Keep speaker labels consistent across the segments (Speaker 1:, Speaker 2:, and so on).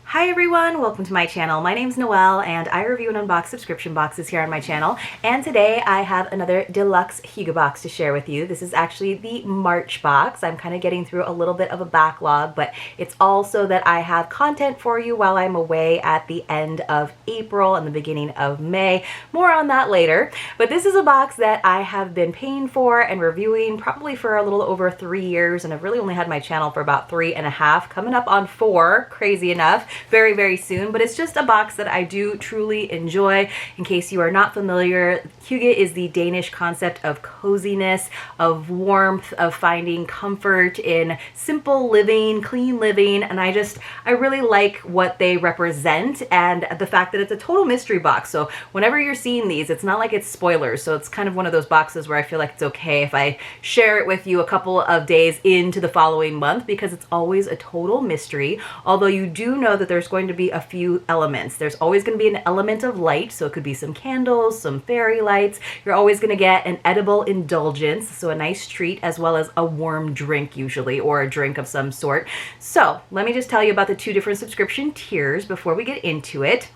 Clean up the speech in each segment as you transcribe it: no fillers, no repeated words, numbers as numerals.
Speaker 1: Hi everyone, welcome to my channel. My name's Noelle and I review and unbox subscription boxes here on my channel. And today I have another deluxe Hygge box to share with you. This is actually the March box. I'm kind of getting through a little bit of a backlog, but it's also that I have content for you while I'm away at the end of April and the beginning of May. More on that later. But this is a box that I have been paying for and reviewing probably for a little over 3 years, and I've really only had my channel for about 3.5, coming up on 4, crazy enough. Very, very soon, but it's just a box that I do truly enjoy. In case you are not familiar, Hygge is the Danish concept of coziness, of warmth, of finding comfort in simple living, clean living, and I really like what they represent and the fact that it's a total mystery box. So whenever you're seeing these, it's not like it's spoilers, so it's kind of one of those boxes where I feel like it's okay if I share it with you a couple of days into the following month, because it's always a total mystery, although you do know that there's going to be a few elements. There's always going to be an element of light, so it could be some candles, some fairy lights. You're always going to get an edible indulgence, so a nice treat, as well as a warm drink usually, or a drink of some sort. So let me just tell you about the 2 different subscription tiers before we get into it.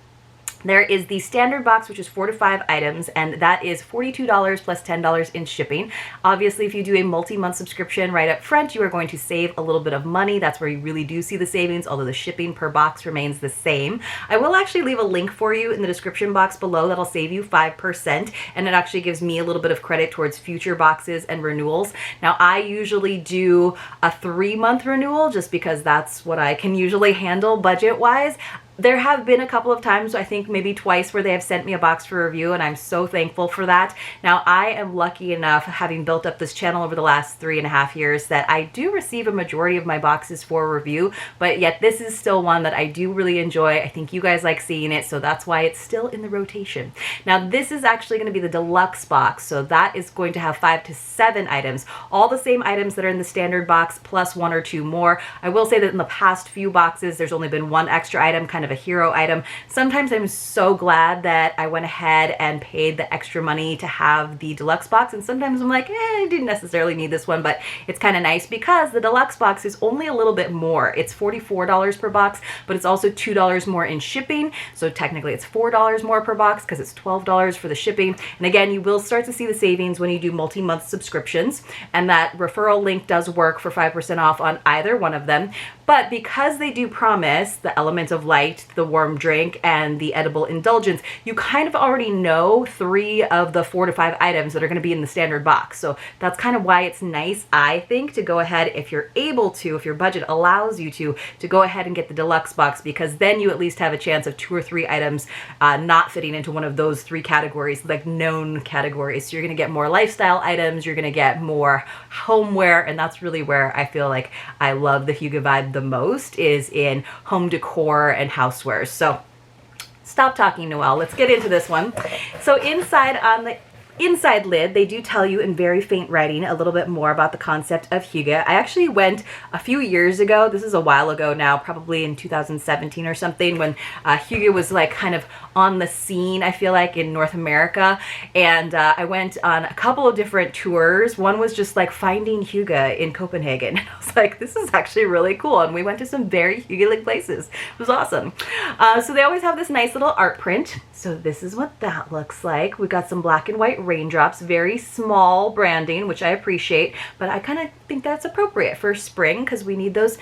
Speaker 1: There is the standard box, which is 4 to 5 items, and that is $42 plus $10 in shipping. Obviously, if you do a multi-month subscription right up front, you are going to save a little bit of money. That's where you really do see the savings, although the shipping per box remains the same. I will actually leave a link for you in the description box below that'll save you 5%, and it actually gives me a little bit of credit towards future boxes and renewals. Now, I usually do a 3-month renewal just because that's what I can usually handle budget-wise. There have been a couple of times, I think maybe twice, where they have sent me a box for review, and I'm so thankful for that. Now, I am lucky enough, having built up this channel over the last 3.5 years, that I do receive a majority of my boxes for review, but yet this is still one that I do really enjoy. I think you guys like seeing it, so that's why it's still in the rotation. Now, this is actually going to be the deluxe box, so that is going to have 5 to 7 items, all the same items that are in the standard box, plus 1 or 2 more. I will say that in the past few boxes, there's only been 1 extra item, kind of a hero item. Sometimes I'm so glad that I went ahead and paid the extra money to have the deluxe box, and sometimes I'm like, I didn't necessarily need this one, but it's kind of nice because the deluxe box is only a little bit more. It's $44 per box, but it's also $2 more in shipping, so technically it's $4 more per box because it's $12 for the shipping. And again, you will start to see the savings when you do multi-month subscriptions, and that referral link does work for 5% off on either one of them. But because they do promise the element of light, the warm drink, and the edible indulgence, you kind of already know 3 of the 4 to 5 items that are going to be in the standard box. So that's kind of why it's nice, I think, to go ahead, if you're able to, if your budget allows you to go ahead and get the deluxe box, because then you at least have a chance of 2 or 3 items not fitting into one of those 3 categories, like known categories. So you're going to get more lifestyle items, you're going to get more homeware, and that's really where I feel like I love the Hygge vibe the most, is in home decor and housewares. So stop talking, Noelle. Let's get into this one. So inside, on the inside lid, they do tell you in very faint writing a little bit more about the concept of Hygge. I actually went a few years ago, this is a while ago now, probably in 2017 or something, when Hygge was like kind of on the scene, I feel like, in North America. And I went on a couple of different tours. One was just like finding Hygge in Copenhagen. And I was like, this is actually really cool. And we went to some very Hygge-like places. It was awesome. So they always have this nice little art print. So this is what that looks like. We've got some black and white raindrops, very small branding, which I appreciate, but I kind of think that's appropriate for spring because we need those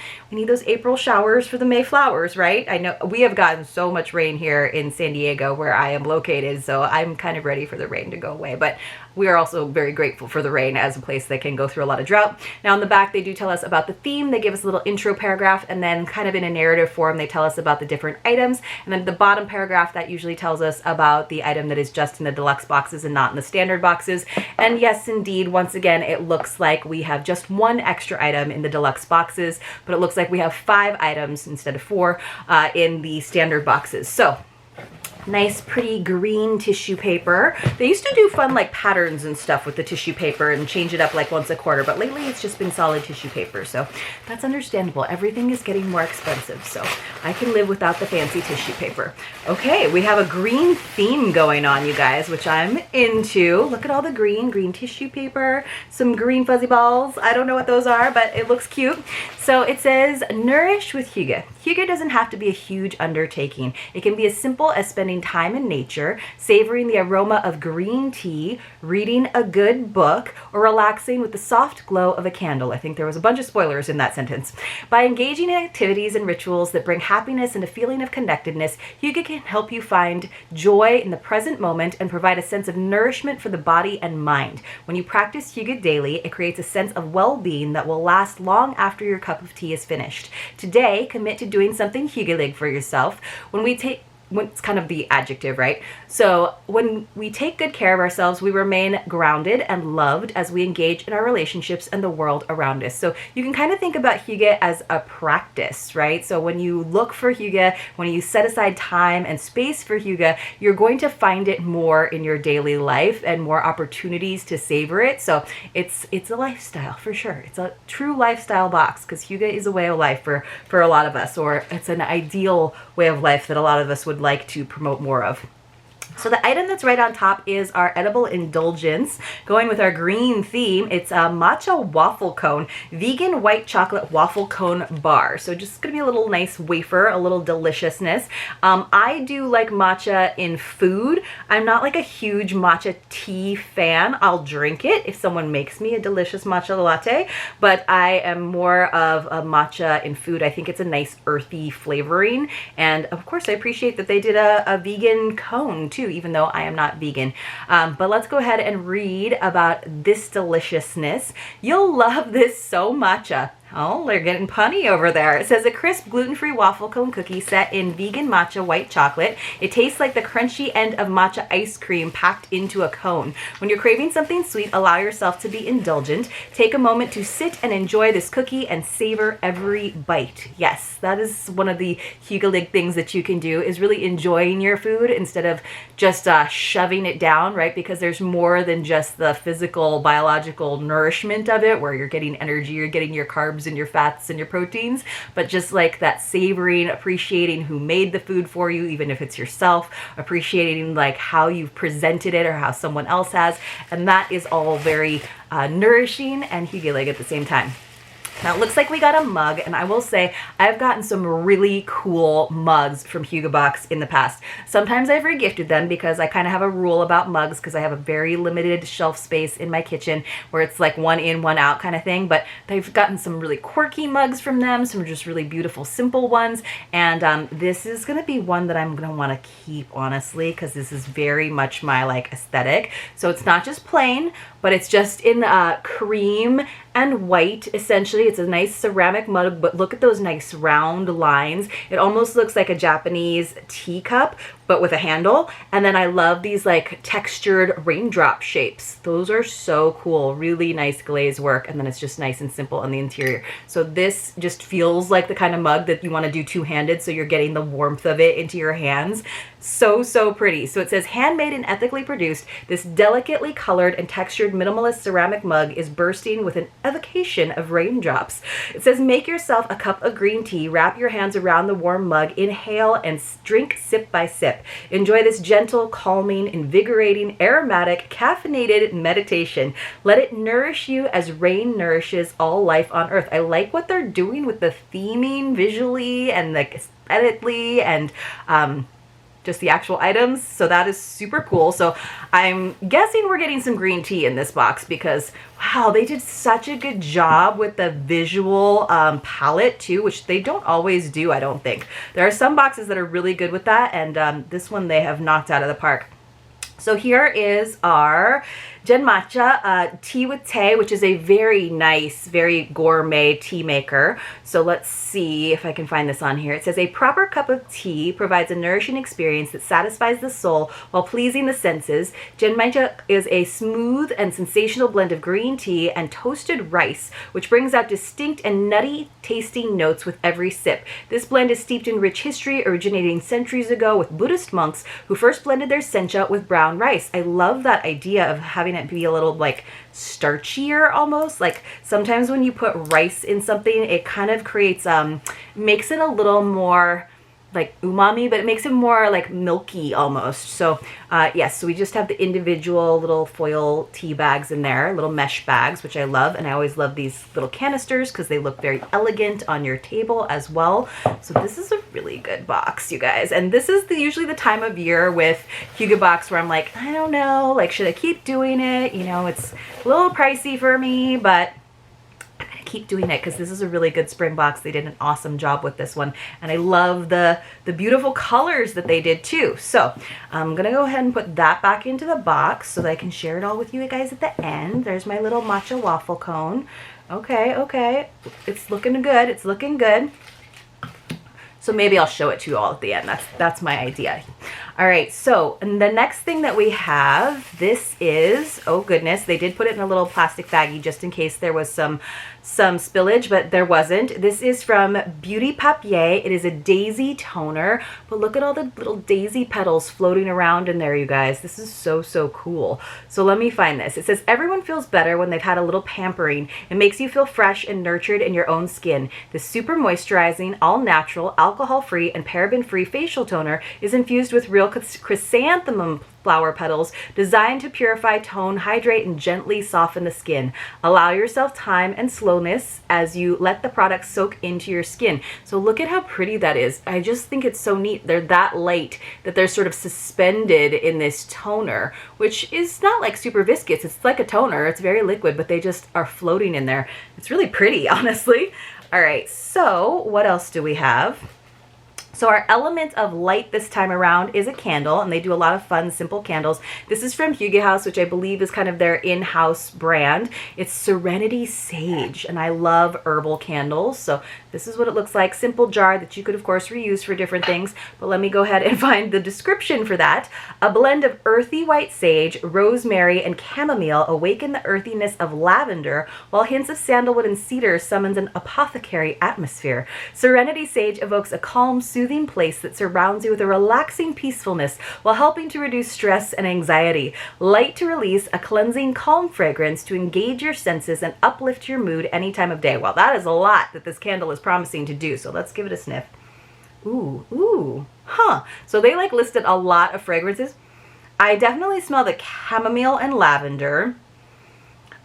Speaker 1: April showers for the May flowers, right? I know we have gotten so much rain here in San Diego where I am located, so I'm kind of ready for the rain to go away, but we are also very grateful for the rain as a place that can go through a lot of drought. Now, on the back, they do tell us about the theme. They give us a little intro paragraph, and then kind of in a narrative form, they tell us about the different items. And then the bottom paragraph, that usually tells us about the item that is just in the deluxe boxes and not in the standard boxes. And yes, indeed, once again, it looks like we have just 1 extra item in the deluxe boxes, but it looks like we have 5 items instead of 4 in the standard boxes. So nice pretty green tissue paper. They used to do fun like patterns and stuff with the tissue paper and change it up like once a quarter, but lately it's just been solid tissue paper, so that's understandable. Everything is getting more expensive, so I can live without the fancy tissue paper. Okay, we have a green theme going on, you guys, which I'm into. Look at all the green tissue paper, some green fuzzy balls. I don't know what those are, but it looks cute. So it says, nourish with Hygge. Hygge doesn't have to be a huge undertaking. It can be as simple as spending time in nature, savoring the aroma of green tea, reading a good book, or relaxing with the soft glow of a candle. I think there was a bunch of spoilers in that sentence. By engaging in activities and rituals that bring happiness and a feeling of connectedness, Hygge can help you find joy in the present moment and provide a sense of nourishment for the body and mind. When you practice Hygge daily, it creates a sense of well-being that will last long after your cup of tea is finished. Today, commit to doing something Hygge for yourself. It's kind of the adjective, right? So when we take good care of ourselves, we remain grounded and loved as we engage in our relationships and the world around us. So you can kind of think about Hygge as a practice, right? So when you look for Hygge, when you set aside time and space for Hygge, you're going to find it more in your daily life and more opportunities to savor it. So it's a lifestyle for sure. It's a true lifestyle box because Hygge is a way of life for a lot of us, or it's an ideal way of life that a lot of us would like to promote more of. So the item that's right on top is our edible indulgence. Going with our green theme, it's a matcha waffle cone, vegan white chocolate waffle cone bar. So just gonna be a little nice wafer, a little deliciousness. I do like matcha in food. I'm not like a huge matcha tea fan. I'll drink it if someone makes me a delicious matcha latte, but I am more of a matcha in food. I think it's a nice earthy flavoring. And of course I appreciate that they did a vegan cone too, even though I am not vegan. But let's go ahead and read about this deliciousness. You'll love this so much. Oh, they're getting punny over there. It says a crisp gluten-free waffle cone cookie set in vegan matcha white chocolate. It tastes like the crunchy end of matcha ice cream packed into a cone. When you're craving something sweet, allow yourself to be indulgent. Take a moment to sit and enjoy this cookie and savor every bite. Yes, that is one of the Hygge things that you can do, is really enjoying your food instead of just shoving it down, right? Because there's more than just the physical, biological nourishment of it, where you're getting energy, you're getting your carbs and your fats and your proteins, but just like that savoring, appreciating who made the food for you, even if it's yourself, appreciating like how you've presented it or how someone else has, and that is all very nourishing and Hygge at the same time. Now it looks like we got a mug, and I will say I've gotten some really cool mugs from Hygge Box in the past. Sometimes I've regifted them because I kind of have a rule about mugs because I have a very limited shelf space in my kitchen where it's like one in, one out kind of thing, but they've gotten some really quirky mugs from them, some just really beautiful, simple ones, and this is going to be one that I'm going to want to keep, honestly, because this is very much my like aesthetic. So it's not just plain, but it's just in cream and white, essentially. It's a nice ceramic mug, but look at those nice round lines. It almost looks like a Japanese teacup, but with a handle. And then I love these like textured raindrop shapes. Those are so cool. Really nice glaze work. And then it's just nice and simple on the interior. So this just feels like the kind of mug that you want to do two-handed, so you're getting the warmth of it into your hands. So pretty. So it says, handmade and ethically produced, this delicately colored and textured minimalist ceramic mug is bursting with an evocation of raindrops. It says, make yourself a cup of green tea, wrap your hands around the warm mug, inhale and drink sip by sip. Enjoy this gentle, calming, invigorating, aromatic, caffeinated meditation. Let it nourish you as rain nourishes all life on earth. I like what they're doing with the theming visually and like aesthetically and just the actual items. So that is super cool. So I'm guessing we're getting some green tea in this box because wow, they did such a good job with the visual palette too, which they don't always do, I don't think. There are some boxes that are really good with that, and this one they have knocked out of the park. So here is our Gen Matcha tea with Tay, which is a very nice, very gourmet tea maker. So let's see if I can find this on here. It says a proper cup of tea provides a nourishing experience that satisfies the soul while pleasing the senses. Gen Matcha is a smooth and sensational blend of green tea and toasted rice, which brings out distinct and nutty tasting notes with every sip. This blend is steeped in rich history, originating centuries ago with Buddhist monks who first blended their sencha with brown rice. I love that idea of having it be a little like starchier almost. Like sometimes when you put rice in something, it kind of creates, makes it a little more like umami, but it makes it more like milky almost. So yes, so we just have the individual little foil tea bags in there, little mesh bags, which I love. And I always love these little canisters because they look very elegant on your table as well. So this is a really good box, you guys. And this is usually the time of year with Hygge Box where I'm like, I don't know, like, should I keep doing it? You know, it's a little pricey for me, but keep doing it because this is a really good spring box. They did an awesome job with this one, and I love the beautiful colors that they did too. So I'm gonna go ahead and put that back into the box so that I can share it all with you guys at the end. There's my little matcha waffle cone. Okay, it's looking good. It's looking good. So maybe I'll show it to you all at the end. That's my idea. All right, so and the next thing that we have, this is, oh goodness, they did put it in a little plastic baggie just in case there was some spillage, but there wasn't. This is from Beauty Papier. It is a daisy toner, but look at all the little daisy petals floating around in there, you guys. This is so, so cool. So let me find this. It says, everyone feels better when they've had a little pampering. It makes you feel fresh and nurtured in your own skin. This super moisturizing, all natural, alcohol-free, and paraben-free facial toner is infused with real chrysanthemum flower petals designed to purify, tone, hydrate, and gently soften the skin. Allow yourself time and slowness as you let the product soak into your skin. So look at how pretty that is. I just think it's so neat. They're that light that they're sort of suspended in this toner, which is not like super viscous. It's like a toner. It's very liquid, but they just are floating in there. It's really pretty, honestly. All right, so what else do we have? So our element of light this time around is a candle, and they do a lot of fun, simple candles. This is from Hygge House, which I believe is kind of their in-house brand. It's Serenity Sage, and I love herbal candles. So this is what it looks like. Simple jar that you could, of course, reuse for different things. But let me go ahead and find the description for that. A blend of earthy white sage, rosemary, and chamomile awaken the earthiness of lavender, while hints of sandalwood and cedar summons an apothecary atmosphere. Serenity Sage evokes a calm, soothing place that surrounds you with a relaxing peacefulness while helping to reduce stress and anxiety. Light to release, a cleansing, calm fragrance to engage your senses and uplift your mood any time of day. Well, that is a lot that this candle is promising to do, so let's give it a sniff. Ooh, huh. So they like listed a lot of fragrances. I definitely smell the chamomile and lavender.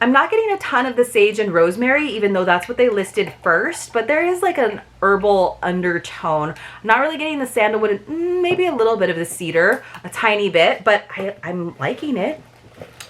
Speaker 1: I'm not getting a ton of the sage and rosemary, even though that's what they listed first, but there is like an herbal undertone. I'm not really getting the sandalwood and maybe a little bit of the cedar, a tiny bit, but I'm liking it.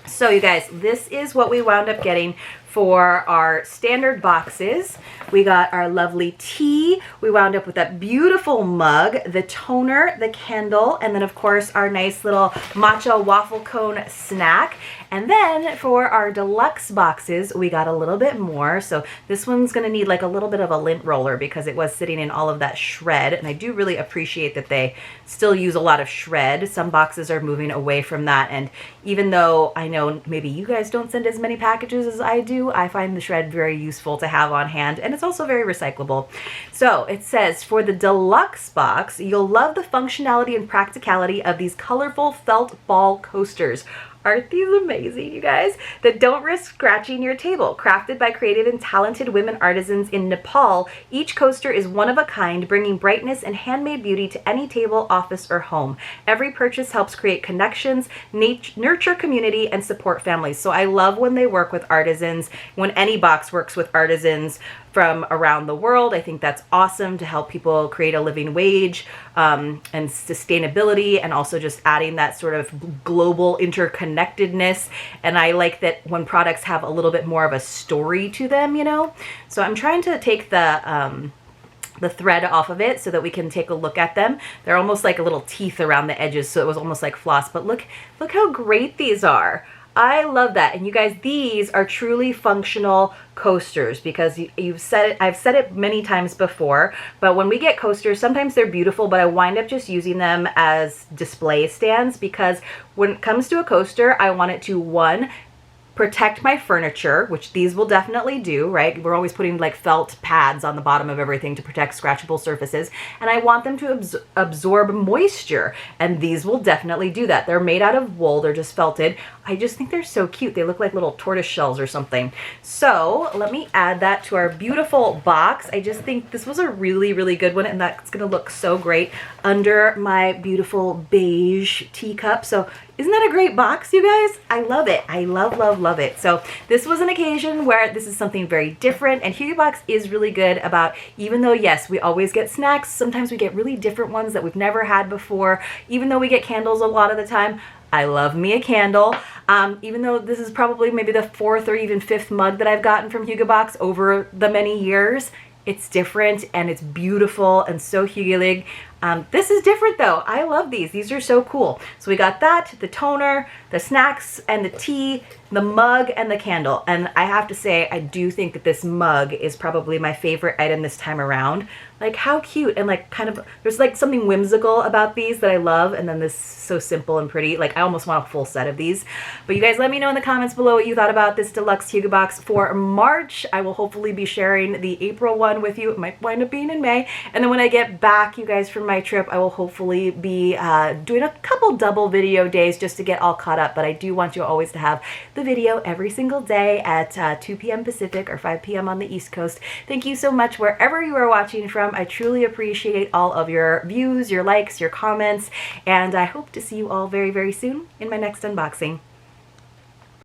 Speaker 1: So you guys, this is what we wound up getting for our standard boxes. We got our lovely tea. We wound up with that beautiful mug, the toner, the candle, and then of course our nice little matcha waffle cone snack. And then for our deluxe boxes, we got a little bit more. So this one's gonna need like a little bit of a lint roller because it was sitting in all of that shred. And I do really appreciate that they still use a lot of shred. Some boxes are moving away from that. And even though I know maybe you guys don't send as many packages as I do, I find the shred very useful to have on hand, and it's also very recyclable. So it says, for the deluxe box, you'll love the functionality and practicality of these colorful felt ball coasters. Aren't these amazing, you guys? That don't risk scratching your table. Crafted by creative and talented women artisans in Nepal, each coaster is one of a kind, bringing brightness and handmade beauty to any table, office, or home. Every purchase helps create connections, nurture community, and support families. So I love when they work with artisans, when any box works with artisans from around the world. I think that's awesome to help people create a living wage and sustainability, and also just adding that sort of global interconnectedness. And I like that when products have a little bit more of a story to them, you know? So I'm trying to take the thread off of it so that we can take a look at them. They're almost like a little teeth around the edges, so it was almost like floss, but look how great these are. I love that. And you guys, these are truly functional coasters because you've said it, I've said it many times before, but when we get coasters, sometimes they're beautiful, but I wind up just using them as display stands because when it comes to a coaster, I want it to, one, protect my furniture, which these will definitely do, right? We're always putting like felt pads on the bottom of everything to protect scratchable surfaces. And I want them to absorb moisture, and these will definitely do that. They're made out of wool, they're just felted. I just think they're so cute. They look like little tortoise shells or something. So let me add that to our beautiful box. I just think this was a really, really good one, and that's gonna look so great under my beautiful beige teacup. So isn't that a great box, you guys? I love it. I love, love, love it. So this was an occasion where this is something very different, and Hygge Box is really good about, even though, yes, we always get snacks, sometimes we get really different ones that we've never had before. Even though we get candles a lot of the time, I love me a candle. Even though this is probably maybe the 4th or even 5th mug that I've gotten from Hygge Box over the many years, it's different and it's beautiful and so hygge. This is different though. I love these. These are so cool. So we got that, the toner, the snacks and the tea, the mug and the candle. And I have to say, I do think that this mug is probably my favorite item this time around. Like how cute, and like kind of, there's like something whimsical about these that I love. And then this is so simple and pretty. Like I almost want a full set of these. But you guys let me know in the comments below what you thought about this deluxe Hygge Box for March. I will hopefully be sharing the April one with you. It might wind up being in May. And then when I get back, you guys, from my trip, I will hopefully be doing a couple double video days just to get all caught up. But I do want you always to have the video every single day at 2 p.m. Pacific or 5 p.m. on the East Coast. Thank you so much wherever you are watching from. I truly appreciate all of your views, your likes, your comments, and I hope to see you all very, very soon in my next unboxing.